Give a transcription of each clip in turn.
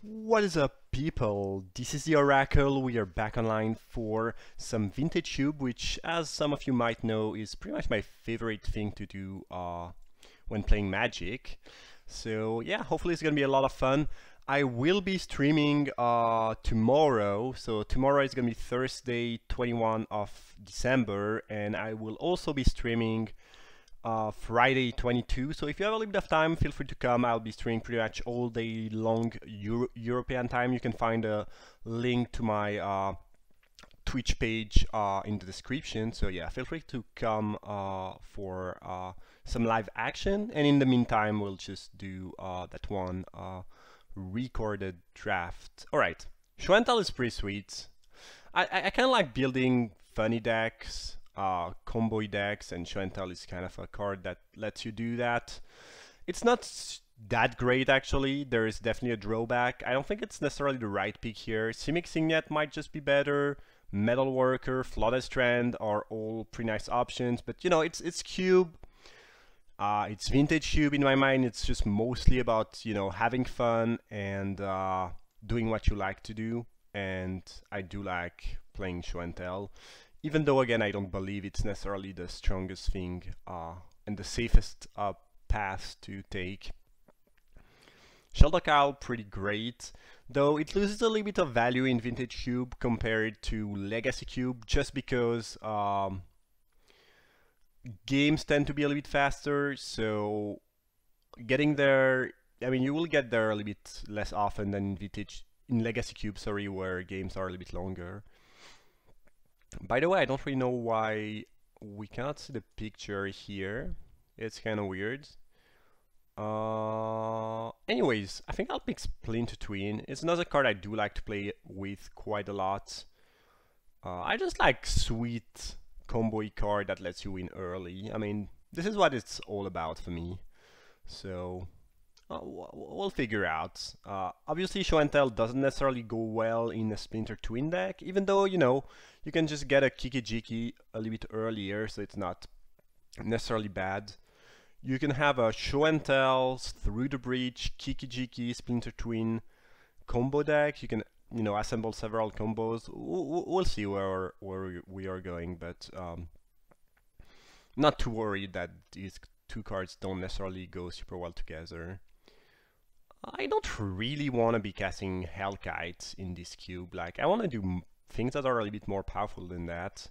What is up, people? This is the Oracle. We are back online for some vintage cube, which, as some of you might know, is pretty much my favorite thing to do when playing Magic. So yeah, hopefully it's gonna be a lot of fun. I will be streaming tomorrow. So tomorrow is gonna be Thursday, 21 of December, and I will also be streaming Friday 22. So if you have a little bit of time, feel free to come. I'll be streaming pretty much all day long European time. You can find a link to my Twitch page in the description. So yeah, feel free to come for some live action. And in the meantime, we'll just do that one recorded draft. All right, Schwentel is pretty sweet. I kind of like building funny decks, combo decks, and Schwentel is kind of a card that lets you do that. It's not that great actually. There is definitely a drawback. I don't think it's necessarily the right pick here. Simic Signet might just be better. Metalworker, Flooded Strand are all pretty nice options, but you know, it's cube. It's vintage cube in my mind. It's just mostly about, you know, having fun and doing what you like to do. And I do like playing Schwentel, even though again I don't believe it's necessarily the strongest thing and the safest path to take. Sheldakal pretty great, though it loses a little bit of value in vintage cube compared to legacy cube, just because games tend to be a little bit faster. So getting there, I mean, you will get there a little bit less often than in vintage. In Legacy Cube, sorry, where games are a little bit longer. By the way, I don't really know why we cannot see the picture here. It's kind of weird. Anyways, I think I'll pick Splinter Twin. It's another card I do like to play with quite a lot. I just like sweet combo card that lets you win early. I mean, this is what it's all about for me. So we'll figure out. Obviously, Schwentel doesn't necessarily go well in a Splinter Twin deck, even though, you know, you can just get a Kiki Jiki a little bit earlier, so it's not necessarily bad. You can have a Schwentel, Through the Breach, Kiki Jiki, Splinter Twin combo deck. You can, you know, assemble several combos. We'll see where we are going, but not too worried that these two cards don't necessarily go super well together. I don't really want to be casting Hellkite in this cube. Like, I want to do things that are a little bit more powerful than that.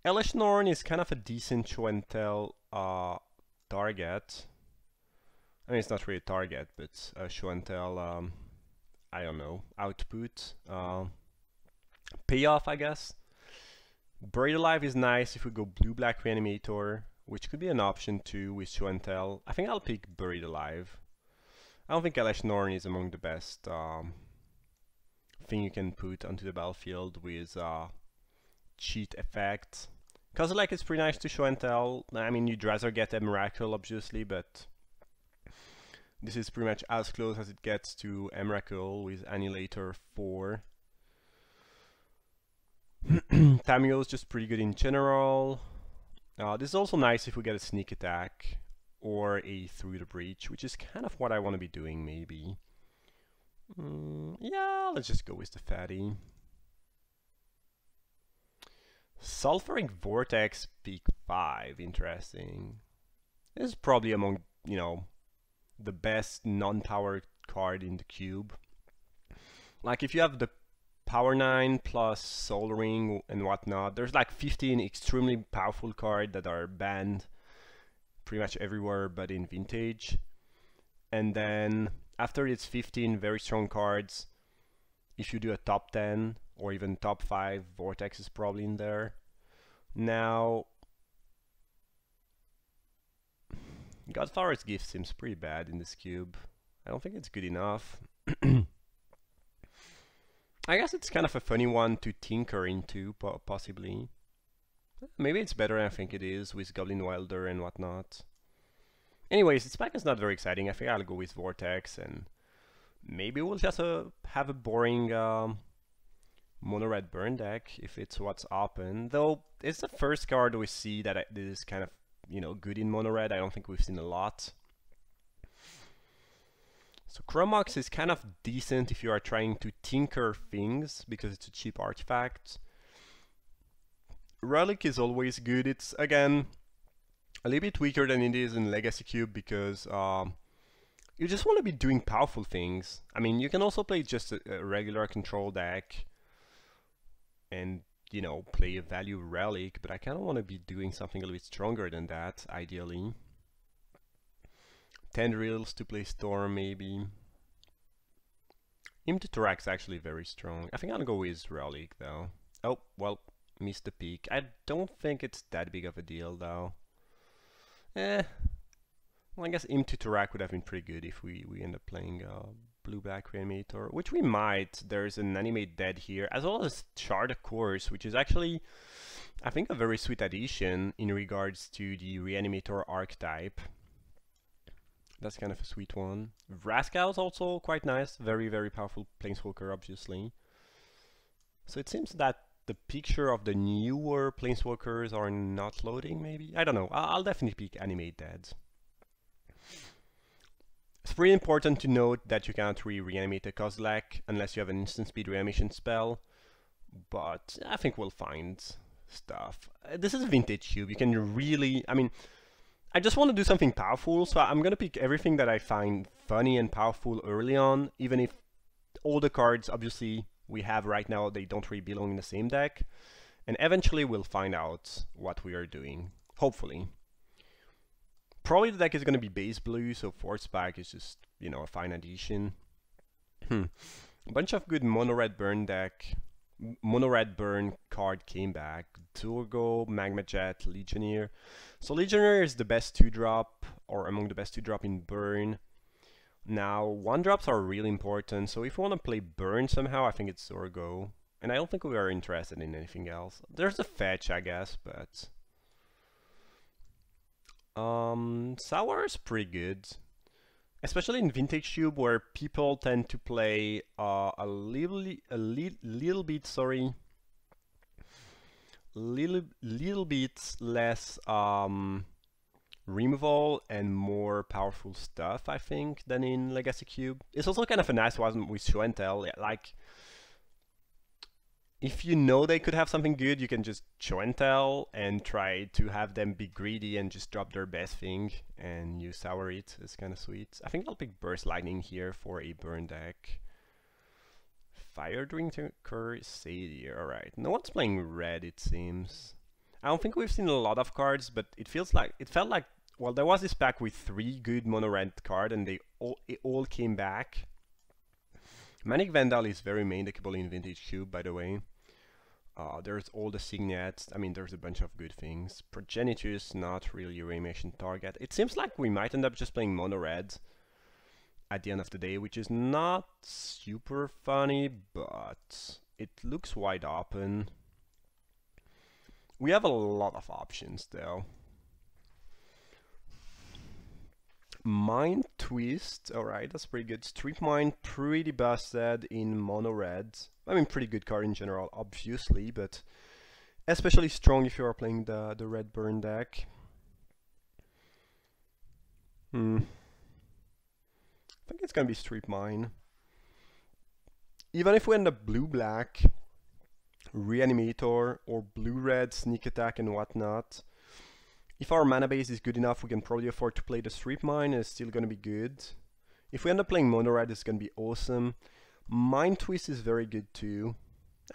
Elesh Norn is kind of a decent show and tell target. I mean, it's not really a target, but a show and tell, I don't know, output. Payoff, I guess. Buried Alive is nice if we go blue-black Reanimator, which could be an option too with show and tell. I think I'll pick Buried Alive. I don't think Elesh Norn is among the best thing you can put onto the battlefield with cheat effect. Cause like it's pretty nice to show and tell. I mean, you'd rather get a Miracle obviously, but this is pretty much as close as it gets to Emrakul with Annihilator 4. Tamio is just pretty good in general. This is also nice if we get a sneak attack or a Through the Breach, which is kind of what I want to be doing, maybe. Yeah, let's just go with the fatty. Sulfuric Vortex Peak 5, interesting. This is probably among, you know, the best non-power card in the cube. Like, if you have the Power 9 plus Soul Ring and whatnot, there's like 15 extremely powerful cards that are banned pretty much everywhere but in vintage. And then after it's 15 very strong cards, if you do a top 10 or even top 5, Vortex is probably in there. Now, Godfather's Gift seems pretty bad in this cube. I don't think it's good enough. I guess it's kind of a funny one to tinker into, possibly. Maybe it's better than I think it is with Goblin Welder and whatnot. Anyways, this pack is not very exciting. I think I'll go with Vortex, and maybe we'll just have a boring mono-red burn deck if it's what's open. Though it's the first card we see that is kind of, you know, good in mono-red. I don't think we've seen a lot. So Chromox is kind of decent if you are trying to tinker things, because it's a cheap artifact. Relic is always good. It's, again, a little bit weaker than it is in Legacy Cube, because you just want to be doing powerful things. I mean, you can also play just a regular control deck and, you know, play a value Relic, but I kind of want to be doing something a little bit stronger than that, ideally. Tendrils to play Storm, maybe. Imtuturax actually very strong. I think I'll go with Relic, though. Oh, well, missed the peak. I don't think it's that big of a deal, though. Well, I guess Imtuturax would have been pretty good if we end up playing Blue-Black Reanimator, which we might. There's an Animate Dead here, as well as Shard of Course, which is actually, I think, a very sweet addition in regards to the Reanimator archetype. That's kind of a sweet one. Vraskal is also quite nice. Very, very powerful Planeswalker, obviously. So it seems that the picture of the newer Planeswalkers are not loading, maybe? I don't know. I'll definitely pick Animate Dead. It's pretty important to note that you cannot reanimate a Kozilek unless you have an instant speed reanimation spell. But I think we'll find stuff. This is a vintage cube. You can really... I mean... I just want to do something powerful, so I'm going to pick everything that I find funny and powerful early on, even if all the cards, obviously, we have right now, they don't really belong in the same deck. And eventually we'll find out what we are doing, hopefully. Probably the deck is going to be base blue, so Force Pack is just, you know, a fine addition. A bunch of good mono-red burn deck. Mono-red burn card came back. Turgo, Magma Jet, Legionnaire. So Legionnaire is the best 2-drop, or among the best 2-drop in burn. Now, 1-drops are really important, so if you want to play burn somehow, I think it's Zorgo. And I don't think we are interested in anything else. There's a fetch, I guess, but... Sour is pretty good. Especially in Vintage Cube, where people tend to play a little bit less removal and more powerful stuff, I think, than in Legacy Cube. It's also kind of a nice one with Show and Tell. Yeah, like, if you know they could have something good, you can just Show and Tell and try to have them be greedy and just drop their best thing, and you sour it. It's kind of sweet. I think I'll pick Burst Lightning here for a burn deck. Fire Drinker, Sadir. Alright, no one's playing red, it seems. I don't think we've seen a lot of cards, but it felt like, well, there was this pack with 3 good mono red cards, and it all came back. Manic Vandal is very main deckable in Vintage Cube, by the way. There's all the signets. I mean, there's a bunch of good things. Progenitus, not really a reanimation target. It seems like we might end up just playing mono red at the end of the day, which is not super funny, but it looks wide open. We have a lot of options, though. Mind Twist, alright, that's pretty good. Street Mine, pretty busted in mono red. I mean, pretty good card in general, obviously, but especially strong if you are playing the red burn deck. I think it's gonna be Street Mine. Even if we end up blue-black, Reanimator, or blue-red, Sneak Attack and whatnot, if our mana base is good enough, we can probably afford to play the Street Mine, and it's still gonna be good. If we end up playing mono red, it's gonna be awesome. Mind Twist is very good too.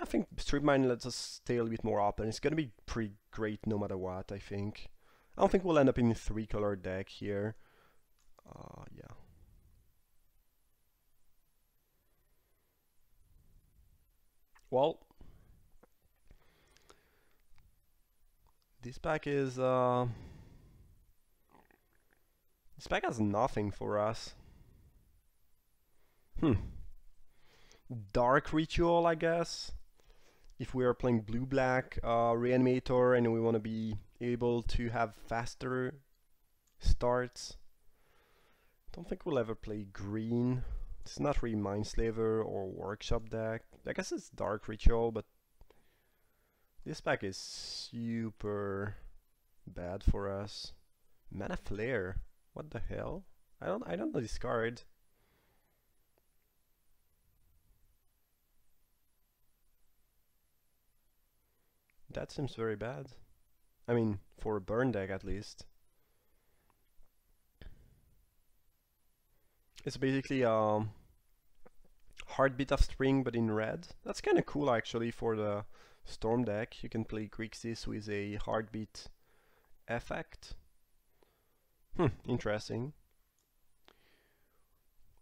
I think Street Mine lets us stay a little bit more open. It's gonna be pretty great no matter what, I think. I don't think we'll end up in a 3-color deck here. Yeah. Well, this pack is this pack has nothing for us. Dark Ritual, I guess. If we are playing blue-black Reanimator and we want to be able to have faster starts. Don't think we'll ever play green. It's not really Mindslaver or Workshop deck. I guess it's Dark Ritual, but this pack is super bad for us. Mana Flare. What the hell? I don't know this card. That seems very bad. I mean, for a burn deck at least. It's basically Heartbeat of Spring but in red. That's kind of cool actually for the Storm deck. You can play Grixis with a Heartbeat effect. Interesting.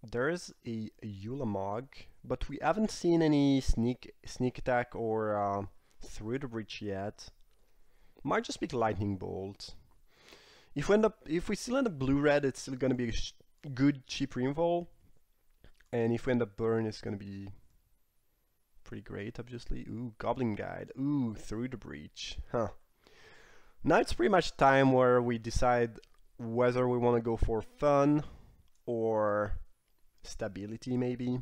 There is a Yulamog, but we haven't seen any sneak attack or through the breach yet. Might just be Lightning Bolt. If we still end up blue-red, it's still gonna be a good cheap removal. And if we end up burn, it's gonna be pretty great, obviously. Ooh, Goblin Guide. Ooh, through the breach. Huh. Now it's pretty much time where we decide whether we want to go for fun or stability, maybe.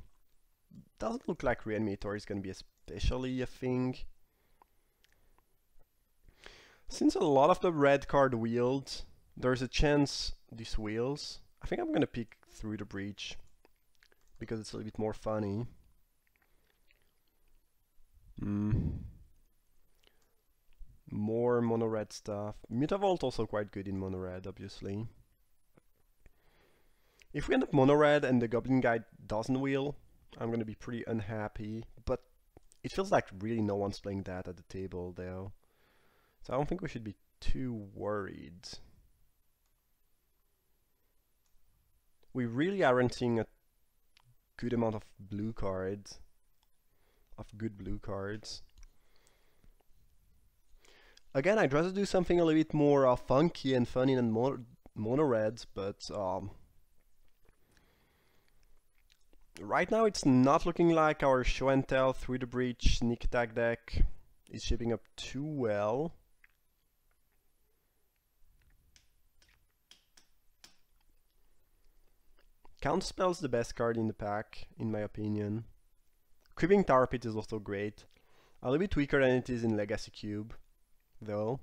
Doesn't look like Reanimator is going to be especially a thing. Since a lot of the red card wield, there's a chance this wheels. I think I'm going to pick Through the Breach because it's a little bit more funny. More mono red stuff. Mutavault also quite good in mono red, obviously. If we end up mono red and the Goblin Guide doesn't wheel, I'm gonna be pretty unhappy, but it feels like really no one's playing that at the table though. So I don't think we should be too worried. We really aren't seeing a good amount of blue cards, good blue cards. Again, I'd rather do something a little bit more funky and funny than mono reds, but right now it's not looking like our Show and Tell Through the Breach sneak attack deck is shaping up too well. Counterspell's the best card in the pack, in my opinion. Creeping Tar Pit is also great. A little bit weaker than it is in Legacy Cube, though.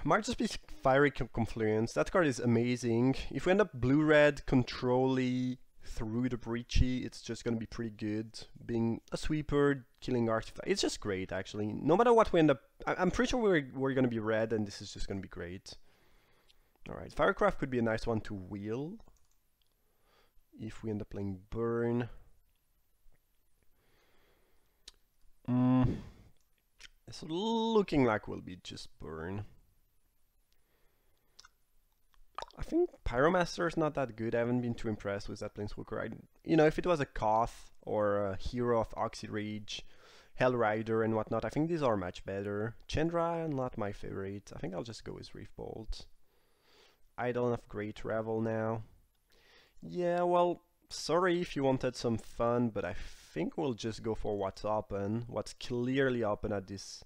Might just be Fiery Confluence. That card is amazing. If we end up blue-red, control-y, Through the Breachy, it's just gonna be pretty good. Being a sweeper, killing artifact. It's just great, actually. No matter what we end up... I'm pretty sure we're gonna be red, and this is just gonna be great. Alright, Firecraft could be a nice one to wheel. If we end up playing Burn. It's looking like we'll be just Burn. I think Pyromaster is not that good. I haven't been too impressed with that Planeswalker. You know, if it was a Koth or a Hero of Oxy Rage, Hellrider and whatnot, I think these are much better. Chandra, not my favorite. I think I'll just go with Reef Bolt. I don't have Great Revel now. Yeah, well, sorry if you wanted some fun, but I think we'll just go for what's open. What's clearly open at this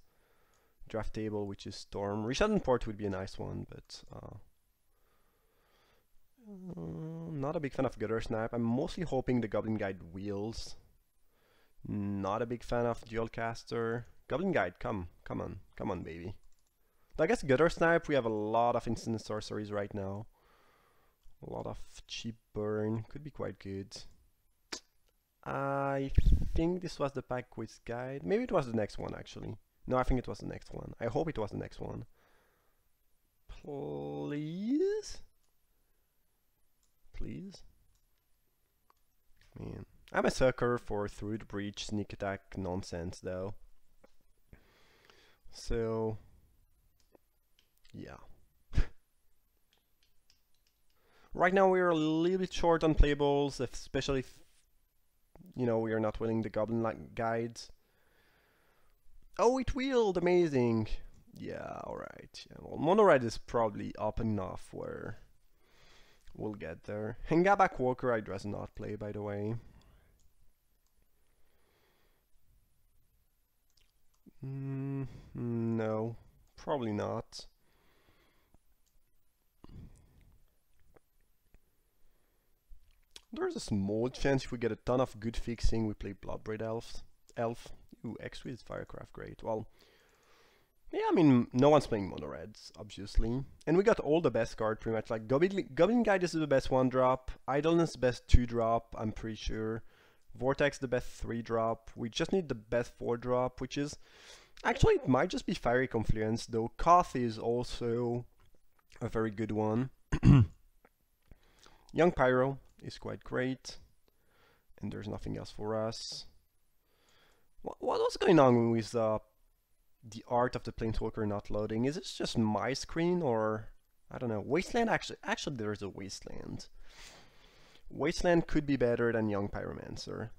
draft table, which is Storm. Rishadan Port would be a nice one, but not a big fan of Gutter Snap. I'm mostly hoping the Goblin Guide wheels. Not a big fan of Dual Caster. Goblin Guide, come on, baby. I guess Gutter Snipe, we have a lot of instant sorceries right now. A lot of cheap burn, could be quite good. I think this was the pack with guide. Maybe it was the next one actually. No, I think it was the next one. I hope it was the next one. Please? Please? Man, I'm a sucker for Through the Breach sneak attack nonsense though. So... yeah. Right now we're a little bit short on playables, especially if, you know, we are not winning the Goblin Guides. Oh, it wheeled! Amazing! Yeah, alright. Yeah, well, Mono Red is probably up enough where we'll get there. Hengabak Walker I'd rather not play, by the way. No, probably not. There's a small chance if we get a ton of good fixing, we play Bloodbraid Elf. Ooh, X-Wiz Firecraft, great. Well, yeah, I mean, no one's playing mono reds, obviously. And we got all the best cards, pretty much. Like, Goblin Guide is the best 1-drop. Idleness best 2-drop, I'm pretty sure. Vortex the best 3-drop. We just need the best 4-drop, which is... Actually, it might just be Fiery Confluence, though Koth is also a very good one. Young Pyro is quite great. And there's nothing else for us. What was going on with the art of the Planeswalker not loading? Is this just my screen or... I don't know. Wasteland, actually there's a Wasteland. Wasteland could be better than Young Pyromancer.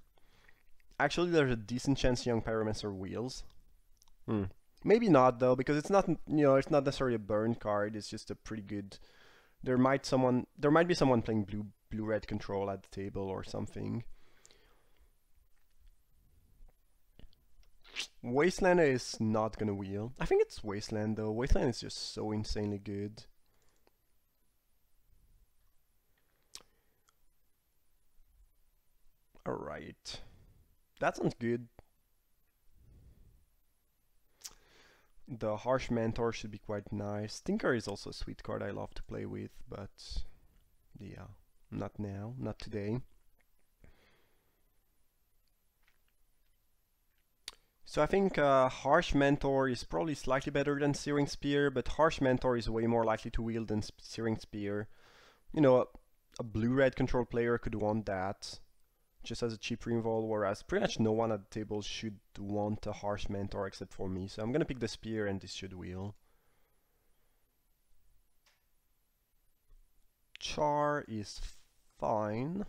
Actually, there's a decent chance Young Pyromancer wheels. Maybe not though, because it's not, you know, it's not necessarily a burn card. It's just a pretty good. There might be someone playing blue-red control at the table or something. Wasteland is not gonna wheel. I think it's Wasteland though. Wasteland is just so insanely good. Alright. That sounds good. The Harsh Mentor should be quite nice. Stinker is also a sweet card I love to play with, but yeah, not now, not today. So I think Harsh Mentor is probably slightly better than Searing Spear, but Harsh Mentor is way more likely to wield than Searing Spear. You know, a blue-red control player could want that, just as a cheap removal, whereas pretty much no one at the table should want a Harsh Mentor except for me. So I'm gonna pick the Spear and this should wheel. Char is fine.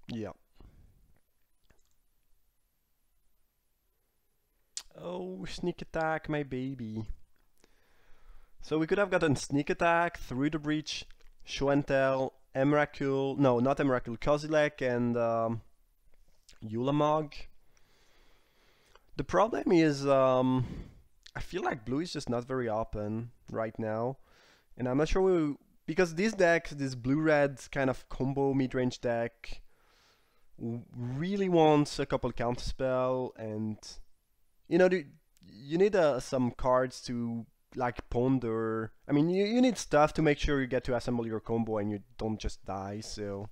Yeah. Oh, Sneak Attack, my baby. So we could have gotten Sneak Attack, Through the Breach, Show and Tell, Emrakul, no, not Emrakul, Kozilek, and Yulamog. The problem is, I feel like blue is just not very open right now. And I'm not sure because this deck, this blue-red kind of combo mid-range deck, really wants a couple counterspell, and you know, you need some cards to like ponder. I mean, you need stuff to make sure you get to assemble your combo and you don't just die. So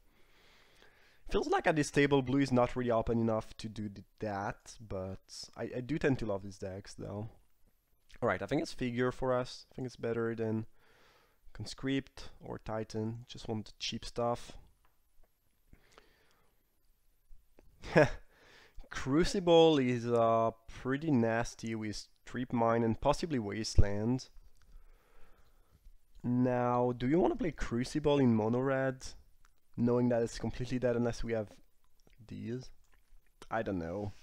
feels like at this table blue is not really open enough to do that, but I do tend to love these decks though. Alright, I think it's Figure for us. I think it's better than Conscript or Titan. Just want the cheap stuff. Crucible is pretty nasty with Trip Mine and possibly Wasteland. Now, do you want to play Crucible in mono red, knowing that it's completely dead unless we have these? I don't know.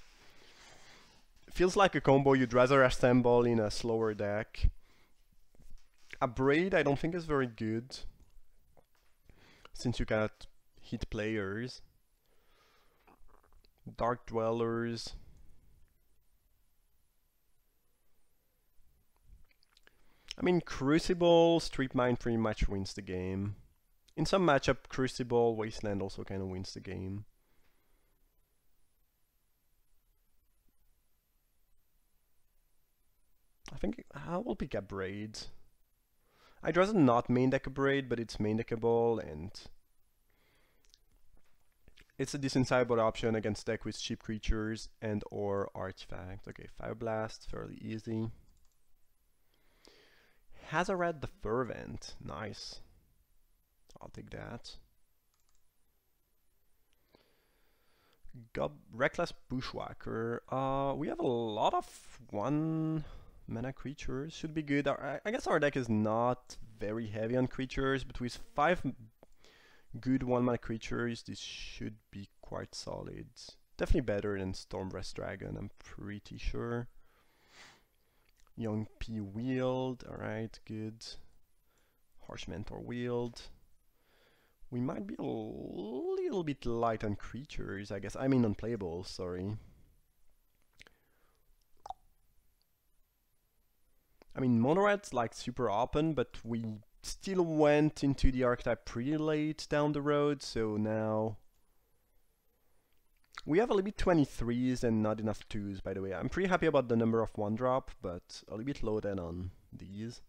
Feels like a combo you'd rather assemble in a slower deck. A Braid I don't think is very good, since you cannot hit players. Dark Dwellers. I mean, Crucible, Street Mine pretty much wins the game. In some matchup, Crucible, Wasteland also kind of wins the game. I think I will pick a Braid. I'd rather not main deck a Braid, but it's main deckable and it's a decent sideboard option against deck with cheap creatures and or artifacts. Okay, Fire Blast, fairly easy. Hazaret the Fervent, nice. I'll take that. Reckless Bushwhacker. We have a lot of 1-mana creatures. Should be good. I guess our deck is not very heavy on creatures, but with 5 good 1-mana creatures, this should be quite solid. Definitely better than Stormbreath Dragon, I'm pretty sure. Young P Wield, alright, good. Harsh Mentor Wield. We might be a little bit light on creatures, I guess. I mean on playables, sorry. I mean, mono red's like super open, but we still went into the archetype pretty late down the road, so now We have a little bit 23s and not enough 2s, by the way. I'm pretty happy about the number of 1-drop, but a little bit low then on these.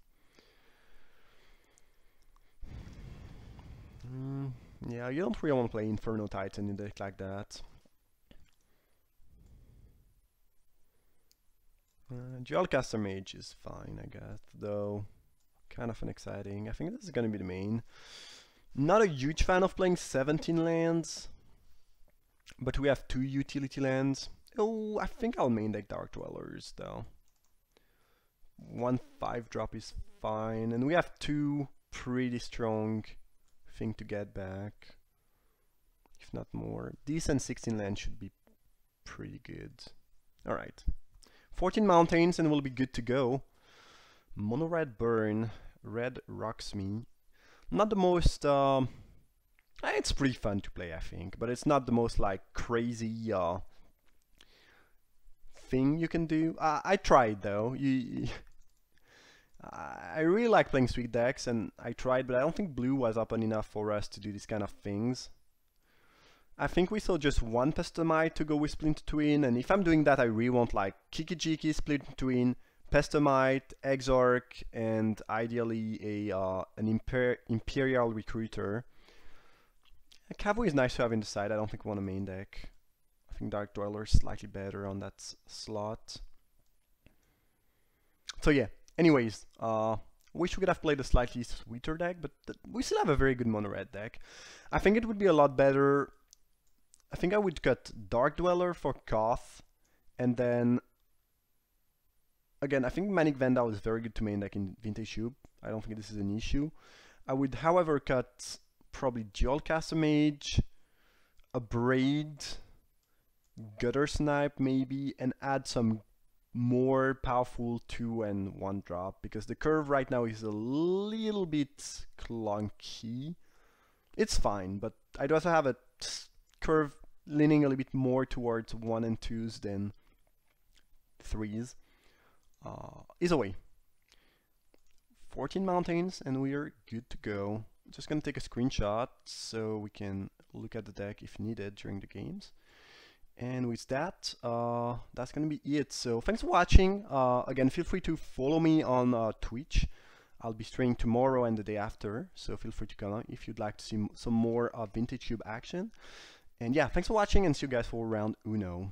Yeah, you don't really want to play Inferno Titan in a deck like that. Dualcaster Mage is fine, I guess, though kind of unexciting. I think this is going to be the main. Not a huge fan of playing 17 lands, but we have 2 utility lands. Oh, I think I'll main deck Dark Dwellers, though. 1 5-drop is fine, and we have 2 pretty strong thing to get back, if not more. Decent 16 land should be pretty good. Alright. 14 mountains and we'll be good to go. Mono red burn, red rocks me. Not the most it's pretty fun to play, I think, but it's not the most like crazy thing you can do. I tried though. I really like playing sweet decks, and I tried, but I don't think blue was open enough for us to do these kind of things. I think we saw just 1 Pestomite to go with Splinter Twin, and if I'm doing that, I really want like Kiki Jiki, Splinter Twin, Pestomite, Exarch, and ideally an Imperial Recruiter. Cavalry is nice to have in the side. I don't think we want a main deck. I think Dark Dweller is slightly better on that slot. So yeah. Anyways, wish we could have played a slightly sweeter deck, but we still have a very good mono red deck. I think it would be a lot better. I think I would cut Dark Dweller for Koth, and then again, I think Manic Vandal is very good to main deck in Vintage Cube. I don't think this is an issue. I would, however, cut probably Dualcaster Mage, a Braid, Gutter Snipe maybe, and add some more powerful 2 and 1-drop, because the curve right now is a little bit clunky. It's fine, but I'd also have a curve leaning a little bit more towards 1 and 2s than 3s. Either way, 14 mountains and we are good to go. Just gonna take a screenshot so we can look at the deck if needed during the games. And with that, that's gonna be it. So thanks for watching. Again, feel free to follow me on Twitch. I'll be streaming tomorrow and the day after, so feel free to come on if you'd like to see some more Vintage Cube action. And yeah, thanks for watching, and see you guys for round Uno.